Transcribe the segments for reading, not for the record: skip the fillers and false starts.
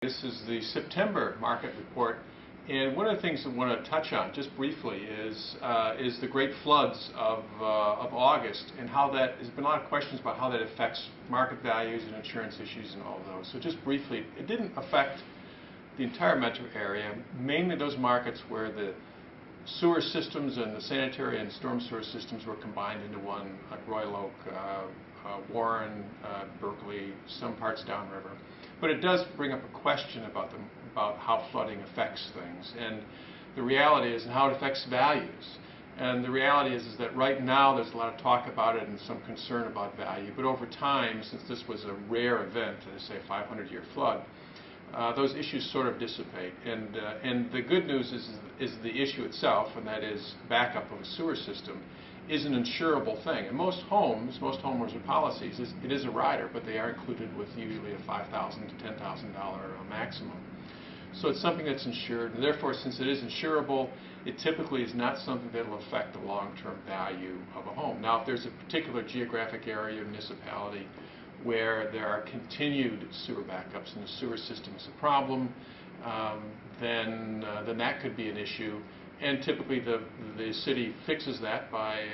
This is the September market report, and one of the things I want to touch on just briefly is the great floods of August, and how that there's been a lot of questions about how that affects market values and insurance issues and all of those. So just briefly, it didn't affect the entire metro area, mainly those markets where the sewer systems and the sanitary and storm sewer systems were combined into one, like Royal Oak, Warren, Berkeley, some parts downriver. But it does bring up a question about how flooding affects things, and the reality is, and how it affects values. And the reality is that right now there's a lot of talk about it and some concern about value. But over time, since this was a rare event, say a 500-year flood, those issues sort of dissipate. And the good news is the issue itself, and that is backup of a sewer system, is an insurable thing. And most homeowners with policies, it is a rider, but they are included with usually a $5,000 to $10,000 maximum. So it's something that's insured, and therefore, since it is insurable, it typically is not something that will affect the long-term value of a home. Now, if there's a particular geographic area or municipality where there are continued sewer backups and the sewer system is a problem, then that could be an issue. And typically the city fixes that by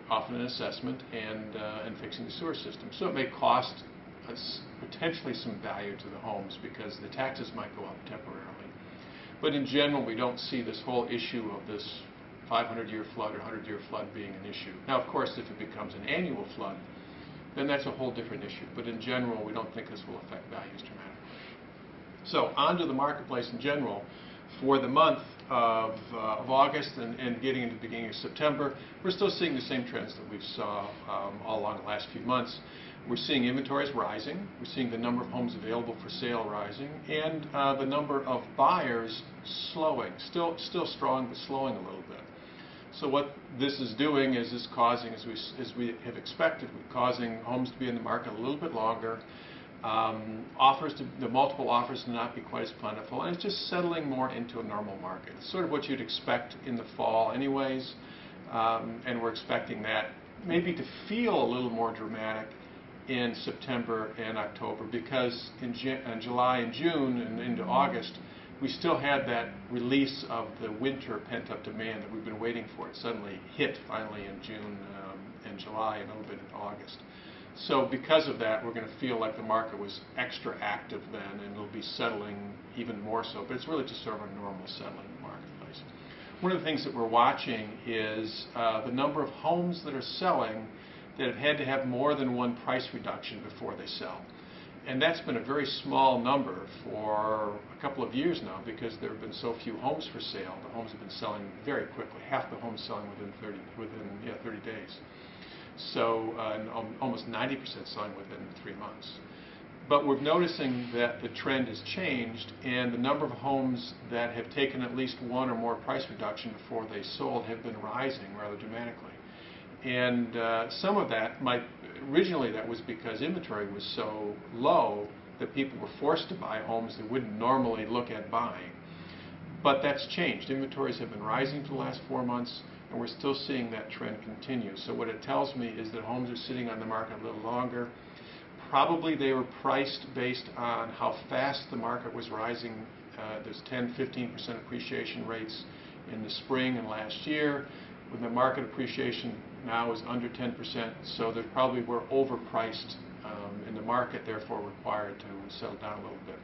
often an assessment and fixing the sewer system. So it may cost us potentially some value to the homes because the taxes might go up temporarily. But in general, we don't see this whole issue of this 500-year flood or 100-year flood being an issue. Now, of course, if it becomes an annual flood, then that's a whole different issue. But in general, we don't think this will affect values dramatically. So on to the marketplace in general. For the month of August and getting into the beginning of September, we're still seeing the same trends that we saw all along the last few months. We're seeing inventories rising, we're seeing the number of homes available for sale rising, and the number of buyers slowing. Still strong, but slowing a little bit. So what this is doing is causing, as we have expected, causing homes to be in the market a little bit longer. The multiple offers to not be quite as plentiful, and it's just settling more into a normal market. It's sort of what you'd expect in the fall anyways, and we're expecting that maybe to feel a little more dramatic in September and October, because in July and June and into August, we still had that release of the winter pent-up demand that we've been waiting for. It suddenly hit finally in June and July and a little bit in August. So because of that, we're going to feel like the market was extra active then, and it'll be settling even more so. But it's really just sort of a normal settling in the marketplace. One of the things that we're watching is the number of homes that are selling that have had to have more than one price reduction before they sell. And that's been a very small number for a couple of years now, because there have been so few homes for sale. The homes have been selling very quickly. Half the homes selling within 30 days. So almost 90% selling within 3 months. But we're noticing that the trend has changed, and the number of homes that have taken at least one or more price reduction before they sold have been rising rather dramatically. And some of that originally that was because inventory was so low that people were forced to buy homes they wouldn't normally look at buying. But that's changed. Inventories have been rising for the last 4 months, and we're still seeing that trend continue. So what it tells me is that homes are sitting on the market a little longer. Probably they were priced based on how fast the market was rising. There's 10-15% appreciation rates in the spring and last year, when the market appreciation now is under 10%. So they probably were overpriced in the market, therefore required to settle down a little bit.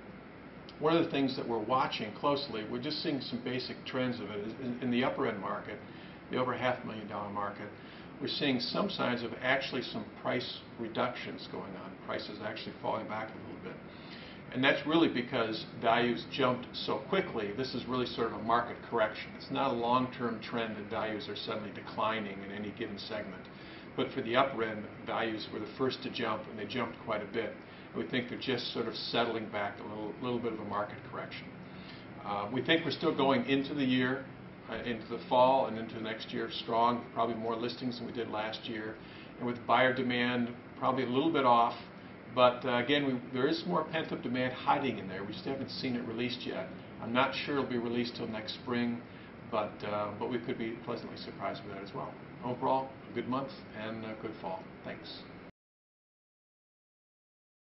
One of the things that we're watching closely, we're just seeing some basic trends of it, is in the upper end market, the over $500,000 market, we're seeing some signs of actually some price reductions going on. Prices actually falling back a little bit. And that's really because values jumped so quickly. This is really sort of a market correction. It's not a long-term trend that values are suddenly declining in any given segment. But for the upper end, values were the first to jump, and they jumped quite a bit. And we think they're just sort of settling back a little bit of a market correction. We think we're still going into the year, into the fall and into next year strong, probably more listings than we did last year. And with buyer demand probably a little bit off, but again, there is more pent-up demand hiding in there. We just haven't seen it released yet. I'm not sure it'll be released till next spring, but we could be pleasantly surprised with that as well. Overall, a good month and a good fall. Thanks.